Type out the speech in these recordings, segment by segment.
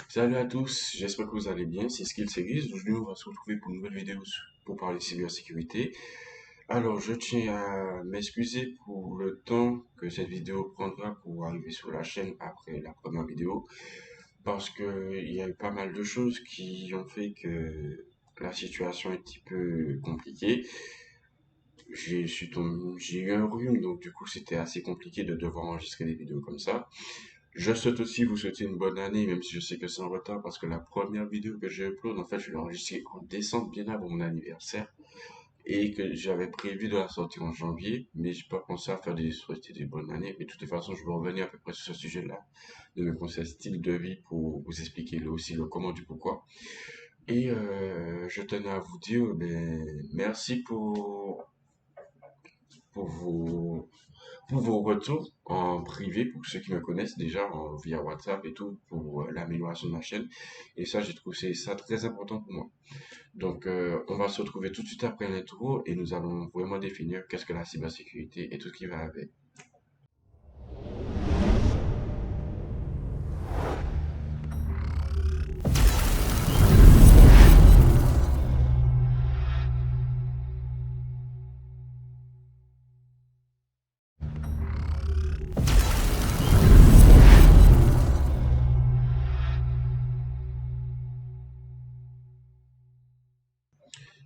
Salut à tous, j'espère que vous allez bien. C'est Skill Series. Aujourd'hui, on va se retrouver pour une nouvelle vidéo pour parler de cybersécurité. Alors, je tiens à m'excuser pour le temps que cette vidéo prendra pour arriver sur la chaîne après la première vidéo, parce que il y a eu pas mal de choses qui ont fait que la situation est un petit peu compliquée. J'ai eu un rhume, donc du coup, c'était assez compliqué de devoir enregistrer des vidéos comme ça. Je souhaite aussi vous souhaiter une bonne année, même si je sais que c'est en retard, parce que la première vidéo que j'ai upload, en fait, je l'ai enregistrée en décembre, bien avant mon anniversaire, et que j'avais prévu de la sortir en janvier, mais j'ai pas pensé à faire des souhaiter des bonnes années. Mais de toute façon, je vais revenir à peu près sur ce sujet-là, de mes conseils style de vie pour vous expliquer là aussi le comment du pourquoi. Et je tenais à vous dire, merci pour vos pour vos retours en privé, pour ceux qui me connaissent déjà via WhatsApp et tout, pour l'amélioration de ma chaîne. Et ça, j'ai trouvé ça très important pour moi. Donc, on va se retrouver tout de suite après l'intro et nous allons vraiment définir qu'est-ce que la cybersécurité et tout ce qui va avec.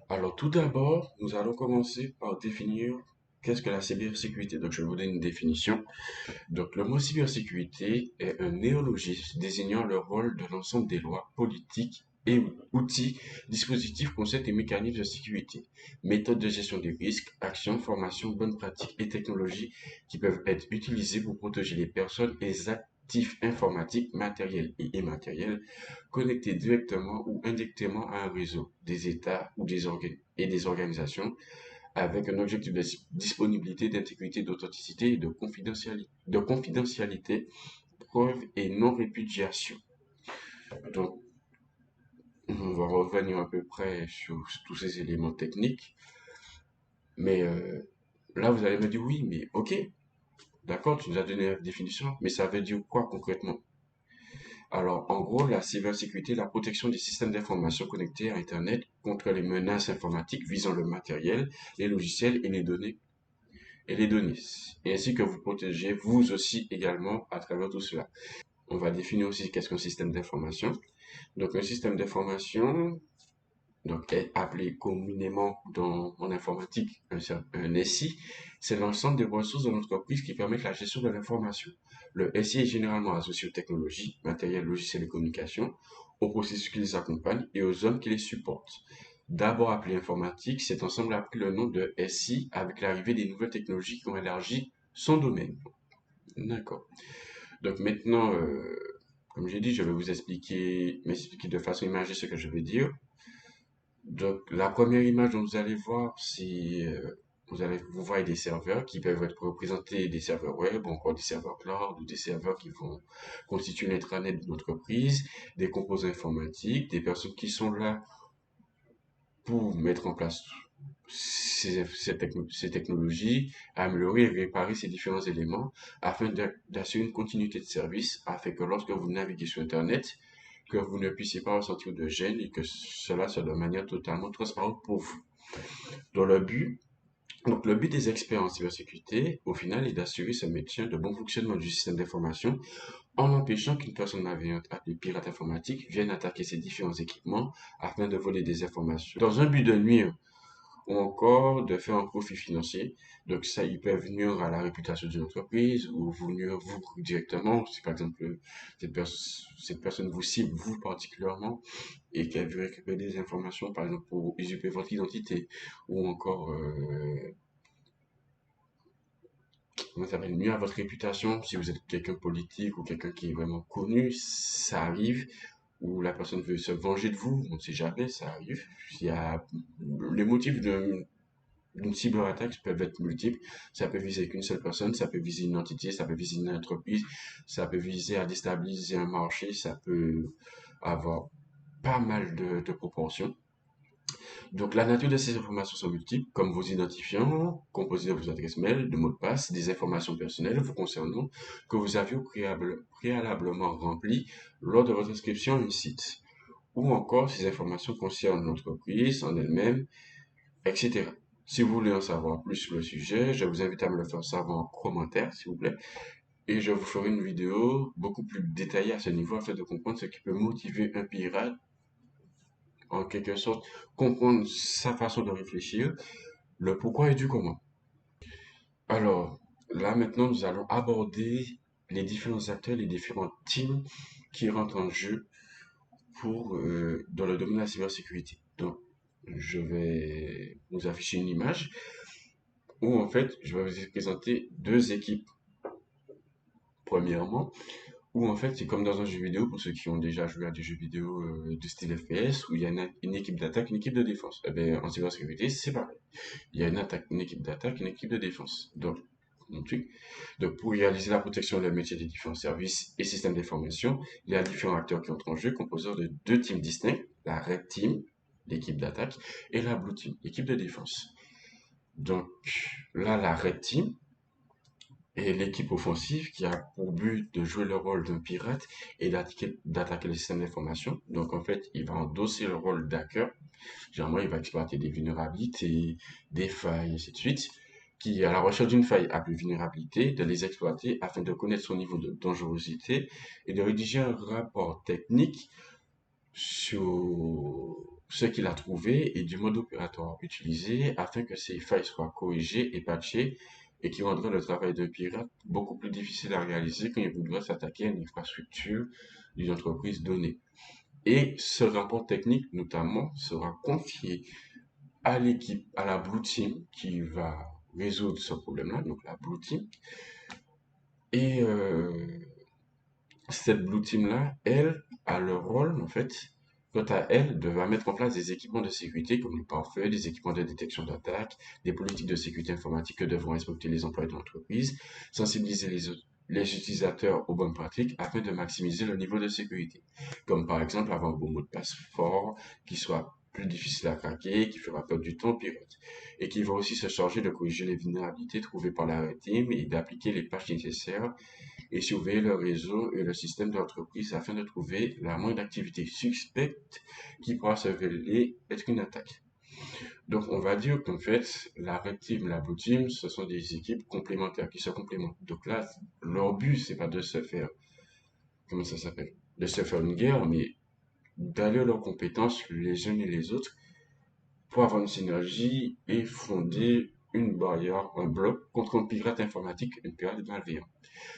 Alors, tout d'abord, nous allons commencer par définir qu'est-ce que la cybersécurité. Donc, je vais vous donner une définition. Donc, le mot cybersécurité est un néologisme désignant le rôle de l'ensemble des lois, politiques et outils, dispositifs, concepts et mécanismes de sécurité, méthodes de gestion des risques, actions, formations, bonnes pratiques et technologies qui peuvent être utilisées pour protéger les personnes et les actifs informatiques, matériels et immatériels, connectés directement ou indirectement à un réseau, des États ou des organisations avec un objectif de disponibilité, d'intégrité, d'authenticité et de confidentialité, preuve et non-répudiation. Donc, on va revenir à peu près sur tous ces éléments techniques. Mais là, vous allez me dire, oui, mais ok, d'accord, tu nous as donné la définition, mais ça veut dire quoi concrètement? Alors, en gros, la cybersécurité est la protection des systèmes d'information connectés à Internet contre les menaces informatiques visant le matériel, les logiciels et les données, et ainsi que vous protégez vous aussi également à travers tout cela. On va définir aussi qu'est-ce qu'un système d'information. Donc un système d'information, donc est appelé communément en informatique un SI, c'est l'ensemble des ressources de l'entreprise qui permettent la gestion de l'information. Le SI est généralement associé aux technologies, matériels, logiciels et communications, aux processus qui les accompagnent et aux zones qui les supportent. D'abord appelé informatique, cet ensemble a pris le nom de SI avec l'arrivée des nouvelles technologies qui ont élargi son domaine. D'accord. Donc maintenant, comme j'ai dit, je vais vous m'expliquer de façon imagée ce que je veux dire. Donc la première image dont vous allez voir, c'est vous voyez des serveurs qui peuvent être représentés des serveurs web, ou encore des serveurs cloud, ou des serveurs qui vont constituer l'intranet de l'entreprise, des composants informatiques, des personnes qui sont là pour mettre en place ces technologies, améliorer et réparer ces différents éléments afin d'assurer une continuité de service, afin que lorsque vous naviguez sur Internet, que vous ne puissiez pas ressentir de gêne et que cela soit de manière totalement transparente pour vous. Dans le but, donc le but des experts en cybersécurité, au final, est d'assurer ce maintien de bon fonctionnement du système d'information en empêchant qu'une personne malveillante appelée pirate informatique vienne attaquer ces différents équipements afin de voler des informations dans un but de nuire ou encore de faire un profit financier. Donc ça, il peut venir à la réputation d'une entreprise ou vous venir vous directement. Si par exemple cette personne vous cible vous particulièrement et qu'elle veut récupérer des informations, par exemple pour usurper votre identité ou encore comment ça s'appelle, nuire à votre réputation. Si vous êtes quelqu'un politique ou quelqu'un qui est vraiment connu, ça arrive. Ou la personne veut se venger de vous, on ne sait jamais, ça arrive. Il y a les motifs d'une cyberattaque peuvent être multiples. Ça peut viser qu'une seule personne, ça peut viser une entité, ça peut viser une entreprise, ça peut viser à déstabiliser un marché, ça peut avoir pas mal de proportions. Donc, la nature de ces informations sont multiples, comme vos identifiants, composés de vos adresses mail, de mots de passe, des informations personnelles vous concernant que vous aviez préalablement remplies lors de votre inscription à un site. Ou encore, ces informations concernent l'entreprise en elle-même, etc. Si vous voulez en savoir plus sur le sujet, je vous invite à me le faire savoir en commentaire, s'il vous plaît. Et je vous ferai une vidéo beaucoup plus détaillée à ce niveau afin de comprendre ce qui peut motiver un pirate, en quelque sorte, comprendre sa façon de réfléchir, le pourquoi et du comment. Alors, là maintenant, nous allons aborder les différents acteurs, les différents teams qui rentrent en jeu dans le domaine de la cybersécurité. Donc, je vais vous afficher une image où en fait, je vais vous présenter deux équipes. Premièrement, où en fait, c'est comme dans un jeu vidéo, pour ceux qui ont déjà joué à des jeux vidéo de style FPS, où il y a une équipe d'attaque, une équipe de défense. Eh bien, en cybersécurité, c'est pareil. Il y a une attaque, une équipe d'attaque, une équipe de défense. Donc, mon truc. Donc, pour réaliser la protection des métiers des différents services et systèmes d'information, il y a différents acteurs qui entrent en jeu, composés de deux teams distincts, la Red Team, l'équipe d'attaque, et la Blue Team, l'équipe de défense. Donc, là, la Red Team, et l'équipe offensive qui a pour but de jouer le rôle d'un pirate et d'attaquer le système d'information. Donc en fait, il va endosser le rôle d'hacker. Généralement, il va exploiter des vulnérabilités, des failles, ainsi de suite, qui est à la recherche d'une faille à plus vulnérabilité, de les exploiter afin de connaître son niveau de dangerosité et de rédiger un rapport technique sur ce qu'il a trouvé et du mode opératoire utilisé afin que ces failles soient corrigées et patchées et qui rendrait le travail de pirate beaucoup plus difficile à réaliser quand il voudra s'attaquer à une infrastructure d'une entreprise donnée. Et ce rapport technique, notamment, sera confié à l'équipe, à la Blue Team, qui va résoudre ce problème-là, donc la Blue Team. Et cette Blue Team-là, elle, a le rôle, en fait, quant à elle, de va mettre en place des équipements de sécurité comme le pare-feu, des équipements de détection d'attaque, des politiques de sécurité informatique que devront respecter les employés de l'entreprise, sensibiliser les utilisateurs aux bonnes pratiques afin de maximiser le niveau de sécurité. Comme par exemple avoir un bon mot de passe fort, qui soit plus difficile à craquer, qui fera perdre du temps aux pirates. Et qui va aussi se charger de corriger les vulnérabilités trouvées par la team et d'appliquer les patchs nécessaires et surveiller le réseau et le système de l'entreprise afin de trouver la moindre activité suspecte qui pourra se révéler être une attaque. Donc, on va dire qu'en fait, la Red Team, la Blue Team, ce sont des équipes complémentaires qui se complémentent. Donc là, leur but, c'est pas de se faire, comment ça s'appelle, de se faire une guerre, mais d'aller leurs compétences les uns et les autres pour avoir une synergie et fonder une barrière, un bloc contre un pirate informatique, un pirate malveillant.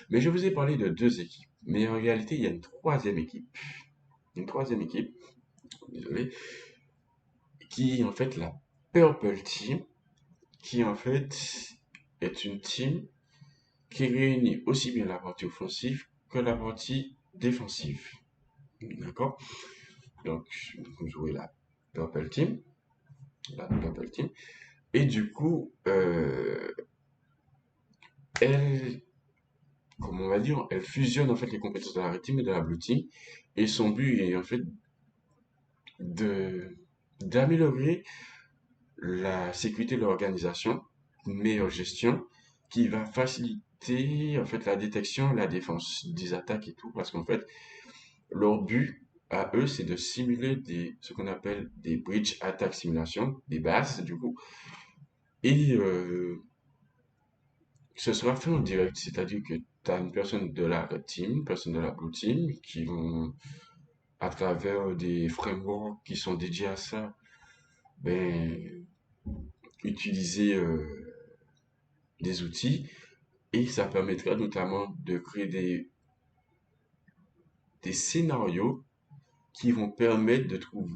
Mais je vous ai parlé de deux équipes. Mais en réalité, il y a une troisième équipe. Une troisième équipe, désolé, qui est en fait la Purple Team, qui en fait est une team qui réunit aussi bien la partie offensive que la partie défensive. D'accord? Donc, vous jouez la Purple Team. La Purple Team. Et du coup, elle, comme on va dire, elle fusionne en fait les compétences de la Red Team et de la Blue Team. Et son but est en fait de d'améliorer la sécurité de l'organisation, une meilleure gestion qui va faciliter en fait la détection, la défense des attaques et tout, parce qu'en fait leur but à eux c'est de simuler ce qu'on appelle des bridge attack simulation, des bases du coup, et ce sera fait en direct, c'est-à-dire que tu as une personne de la red team, une personne de la blue team qui vont à travers des frameworks qui sont dédiés à ça, ben utiliser des outils et ça permettra notamment de créer des scénarios qui vont permettre de trouver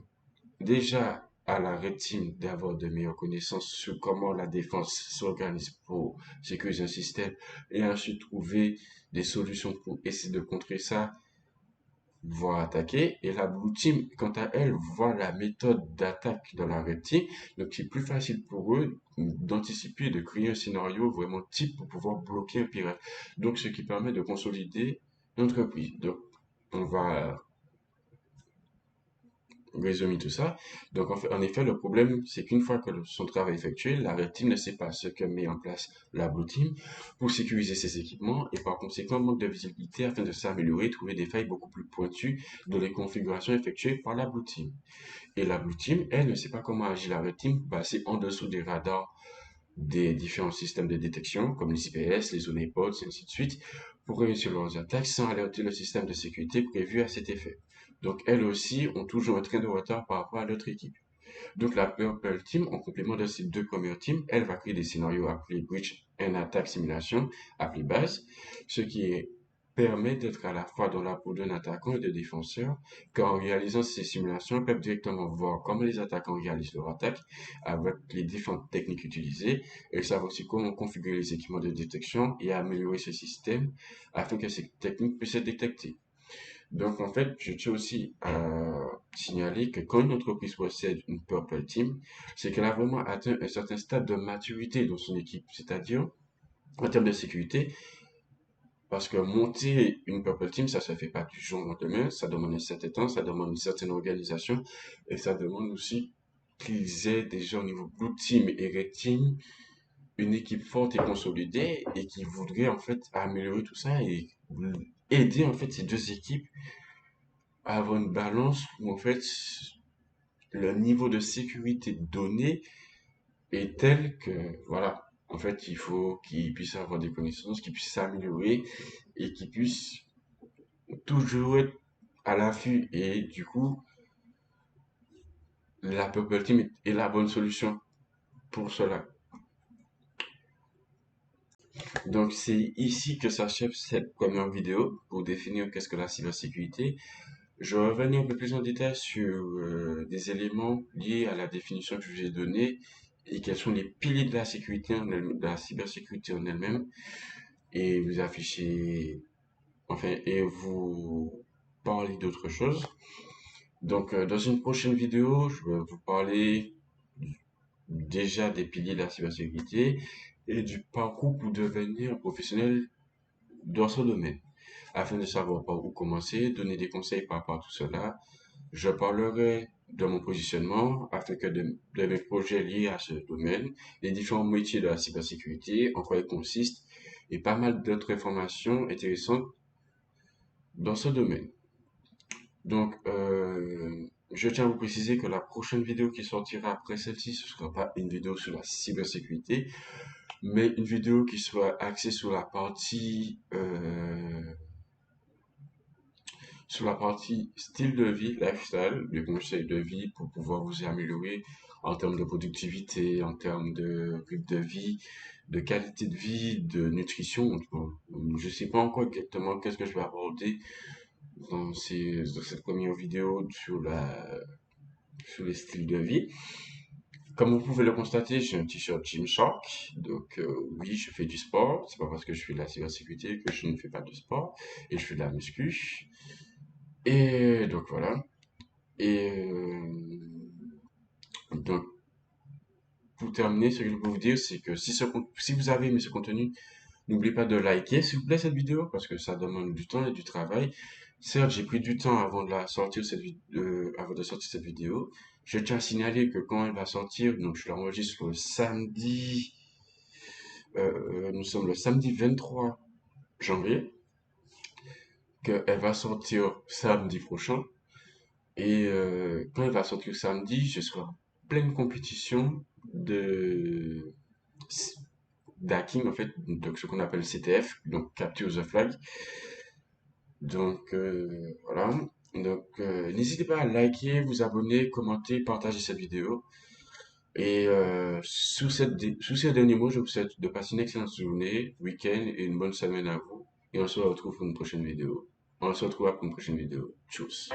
déjà à la Red Team d'avoir de meilleures connaissances sur comment la défense s'organise pour sécuriser un système et ensuite trouver des solutions pour essayer de contrer ça, voire attaquer. Et la Blue Team, quant à elle, voit la méthode d'attaque dans la Red Team. Donc, c'est plus facile pour eux d'anticiper et de créer un scénario vraiment type pour pouvoir bloquer un pirate. Donc, ce qui permet de consolider l'entreprise. Donc, on va, résumé tout ça. Donc, en effet, le problème, c'est qu'une fois que son travail est effectué, la Red Team ne sait pas ce que met en place la Blue Team pour sécuriser ses équipements et par conséquent manque de visibilité afin de s'améliorer et trouver des failles beaucoup plus pointues dans les configurations effectuées par la Blue Team. Et la Blue Team, elle, ne sait pas comment agir la Red Team, passée en dessous des radars des différents systèmes de détection, comme les IPS, les Honeypots, et ainsi de suite, pour réussir leurs attaques sans alerter le système de sécurité prévu à cet effet. Donc, elles aussi ont toujours un train de retard par rapport à l'autre équipe. Donc, la Purple Team, en complément de ces deux premières teams, elle va créer des scénarios appelés Breach and Attack Simulation, appelés base, ce qui permet d'être à la fois dans la peau d'un attaquant et de défenseur, car en réalisant ces simulations, ils peuvent directement voir comment les attaquants réalisent leur attaque avec les différentes techniques utilisées, et savent aussi comment configurer les équipements de détection et améliorer ce système afin que ces techniques puissent être détectées. Donc, en fait, je tiens aussi à signaler que quand une entreprise possède une Purple Team, c'est qu'elle a vraiment atteint un certain stade de maturité dans son équipe, c'est-à-dire en termes de sécurité, parce que monter une Purple Team, ça se fait pas du jour au lendemain, ça demande un certain temps, ça demande une certaine organisation, et ça demande aussi qu'ils aient déjà au niveau Blue Team et Red Team une équipe forte et consolidée et qui voudrait en fait améliorer tout ça et aider en fait ces deux équipes à avoir une balance où en fait le niveau de sécurité donné est tel que voilà, en fait il faut qu'ils puissent avoir des connaissances, qu'ils puissent s'améliorer et qu'ils puissent toujours être à l'affût et du coup la Purple Team est la bonne solution pour cela. Donc c'est ici que s'achève cette première vidéo pour définir qu'est-ce que la cybersécurité. Je vais revenir un peu plus en détail sur des éléments liés à la définition que je vous ai donnée et quels sont les piliers de la sécurité de la cybersécurité en elle-même et vous afficher, enfin, et vous parler d'autres choses. Donc, dans une prochaine vidéo, je vais vous parler déjà des piliers de la cybersécurité et du parcours pour devenir un professionnel dans ce domaine. Afin de savoir par où commencer, donner des conseils par rapport à tout cela, je parlerai de mon positionnement afin que de mes projets liés à ce domaine, les différents métiers de la cybersécurité, en quoi ils consistent, et pas mal d'autres informations intéressantes dans ce domaine. Donc, je tiens à vous préciser que la prochaine vidéo qui sortira après celle-ci, ce ne sera pas une vidéo sur la cybersécurité, mais une vidéo qui sera axée sur la partie style de vie, lifestyle, des conseils de vie pour pouvoir vous améliorer en termes de productivité, en termes de rythme de vie, de qualité de vie, de nutrition. Bon, je ne sais pas encore exactement qu'est-ce que je vais aborder dans cette première vidéo sur les styles de vie. Comme vous pouvez le constater, j'ai un t-shirt Gymshark. Donc, oui, je fais du sport. C'est pas parce que je fais de la cybersécurité que je ne fais pas de sport. Et je fais de la muscu. Et donc voilà. Et donc pour terminer, ce que je peux vous dire, c'est que si vous avez aimé ce contenu, n'oubliez pas de liker, s'il vous plaît, cette vidéo, parce que ça demande du temps et du travail. Certes, j'ai pris du temps avant de avant de sortir cette vidéo. Je tiens à signaler que quand elle va sortir, donc je l'enregistre le samedi, nous sommes le samedi 23 janvier, qu'elle va sortir samedi prochain. Et quand elle va sortir samedi, je serai en pleine compétition de d'hacking, en fait, donc ce qu'on appelle CTF, donc Capture the Flag. Donc voilà. Donc n'hésitez pas à liker, vous abonner, commenter, partager cette vidéo. Et sous ces derniers mots, je vous souhaite de passer une excellente journée, week-end et une bonne semaine à vous. Et on se retrouve pour une prochaine vidéo. On se retrouve pour une prochaine vidéo. Tchuss.